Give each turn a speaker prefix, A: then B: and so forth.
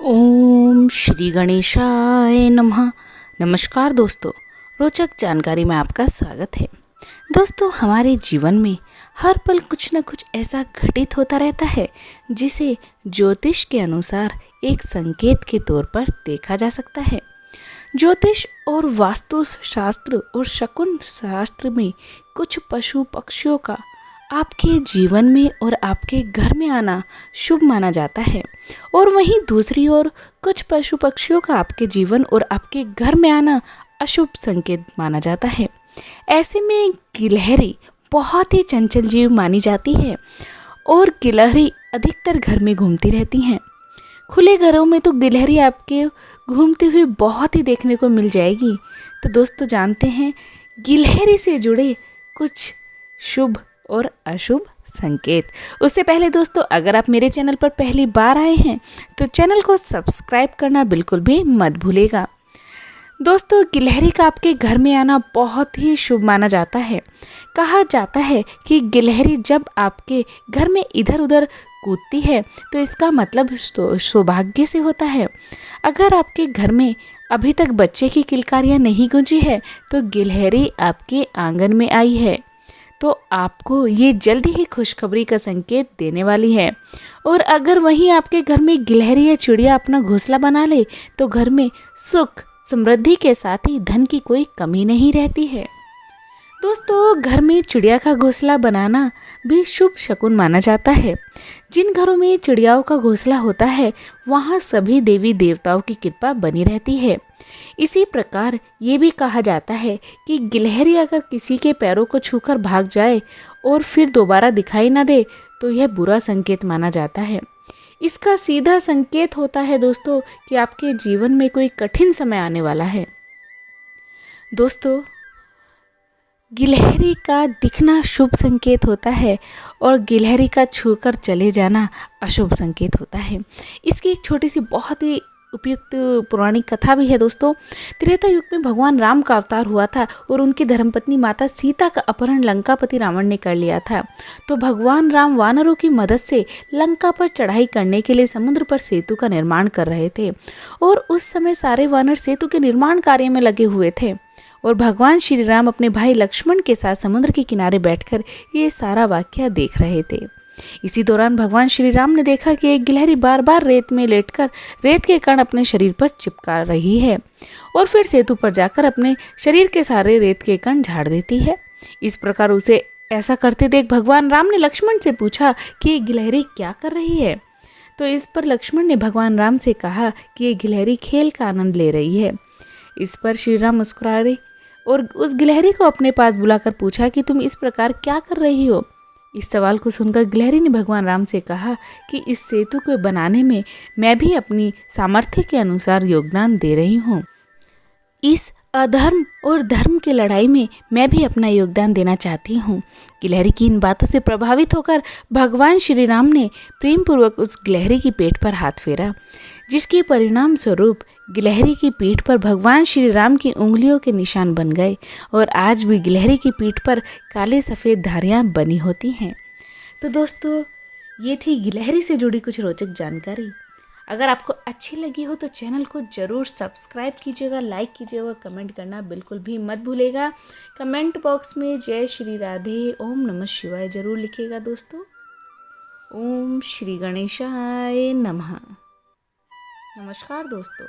A: ओम श्री गणेशाय नमः। नमस्कार दोस्तों, रोचक जानकारी में आपका स्वागत है। दोस्तों, हमारे जीवन में हर पल कुछ न कुछ ऐसा घटित होता रहता है जिसे ज्योतिष के अनुसार एक संकेत के तौर पर देखा जा सकता है। ज्योतिष और वास्तु शास्त्र और शकुन शास्त्र में कुछ पशु पक्षियों का आपके जीवन में और आपके घर में आना शुभ माना जाता है, और वहीं दूसरी ओर कुछ पशु पक्षियों का आपके जीवन और आपके घर में आना अशुभ संकेत माना जाता है। ऐसे में गिलहरी बहुत ही चंचल जीव मानी जाती है और गिलहरी अधिकतर घर में घूमती रहती हैं। खुले घरों में तो गिलहरी आपके घूमती हुई बहुत ही देखने को मिल जाएगी। तो दोस्तों, जानते हैं गिलहरी से जुड़े कुछ शुभ और अशुभ संकेत। उससे पहले दोस्तों, अगर आप मेरे चैनल पर पहली बार आए हैं तो चैनल को सब्सक्राइब करना बिल्कुल भी मत भूलिएगा। दोस्तों, गिलहरी का आपके घर में आना बहुत ही शुभ माना जाता है। कहा जाता है कि गिलहरी जब आपके घर में इधर उधर कूदती है तो इसका मतलब सौभाग्य से होता है। अगर आपके घर में अभी तक बच्चे की किलकारियाँ नहीं गूंजी है तो गिलहरी आपके आंगन में आई है, तो आपको ये जल्दी ही खुशखबरी का संकेत देने वाली है। और अगर वहीं आपके घर में गिलहरी या चिड़िया अपना घोंसला बना ले तो घर में सुख समृद्धि के साथ ही धन की कोई कमी नहीं रहती है। दोस्तों, घर में चिड़िया का घोंसला बनाना भी शुभ शकुन माना जाता है। जिन घरों में चिड़ियाओं का घोंसला होता है वहाँ सभी देवी देवताओं की कृपा बनी रहती है। इसी प्रकार ये भी कहा जाता है कि गिलहरी अगर किसी के पैरों को छूकर भाग जाए और फिर दोबारा दिखाई न दे तो यह बुरा संकेत माना जाता है। इसका सीधा संकेत होता है दोस्तों कि आपके जीवन में कोई कठिन समय आने वाला है। दोस्तों, गिलहरी का दिखना शुभ संकेत होता है और गिलहरी का छूकर चले जाना अशुभ संकेत होता है। इसकी एक छोटी सी बहुत ही उपयुक्त पौराणिक कथा भी है दोस्तों। त्रेता युग में भगवान राम का अवतार हुआ था और उनकी धर्मपत्नी माता सीता का अपहरण लंकापति रावण ने कर लिया था। तो भगवान राम वानरों की मदद से लंका पर चढ़ाई करने के लिए समुद्र पर सेतु का निर्माण कर रहे थे, और उस समय सारे वानर सेतु के निर्माण कार्य में लगे हुए थे और भगवान श्री राम अपने भाई लक्ष्मण के साथ समुद्र के किनारे बैठकर ये सारा वाकया देख रहे थे। इसी दौरान भगवान श्री राम ने देखा कि एक गिलहरी बार बार रेत में लेटकर रेत के कण अपने शरीर पर चिपका रही है और फिर सेतु पर जाकर अपने शरीर के सारे रेत के कण झाड़ देती है। इस प्रकार उसे ऐसा करते देख भगवान राम ने लक्ष्मण से पूछा कि ये गिलहरी क्या कर रही है। तो इस पर लक्ष्मण ने भगवान राम से कहा कि ये गिलहरी खेल का आनंद ले रही है। इस पर श्री राम मुस्कुराए और उस गिलहरी को अपने पास बुलाकर पूछा कि तुम इस प्रकार क्या कर रही हो। इस सवाल को सुनकर गिलहरी ने भगवान राम से कहा कि इस सेतु को बनाने में मैं भी अपनी सामर्थ्य के अनुसार योगदान दे रही हूँ। इस अधर्म और धर्म की लड़ाई में मैं भी अपना योगदान देना चाहती हूँ। गिलहरी की इन बातों से प्रभावित होकर भगवान श्री राम ने प्रेम पूर्वक उस गिलहरी की पीठ पर हाथ फेरा, जिसके परिणाम स्वरूप गिलहरी की पीठ पर भगवान श्री राम की उंगलियों के निशान बन गए और आज भी गिलहरी की पीठ पर काले सफ़ेद धारियाँ बनी होती हैं। तो दोस्तों, ये थी गिलहरी से जुड़ी कुछ रोचक जानकारी। अगर आपको अच्छी लगी हो तो चैनल को ज़रूर सब्सक्राइब कीजिएगा, लाइक कीजिएगा और कमेंट करना बिल्कुल भी मत भूलिएगा। कमेंट बॉक्स में जय श्री राधे ओम नमः शिवाय ज़रूर लिखिएगा दोस्तों। ओम श्री गणेशाय नमः। नमस्कार दोस्तों।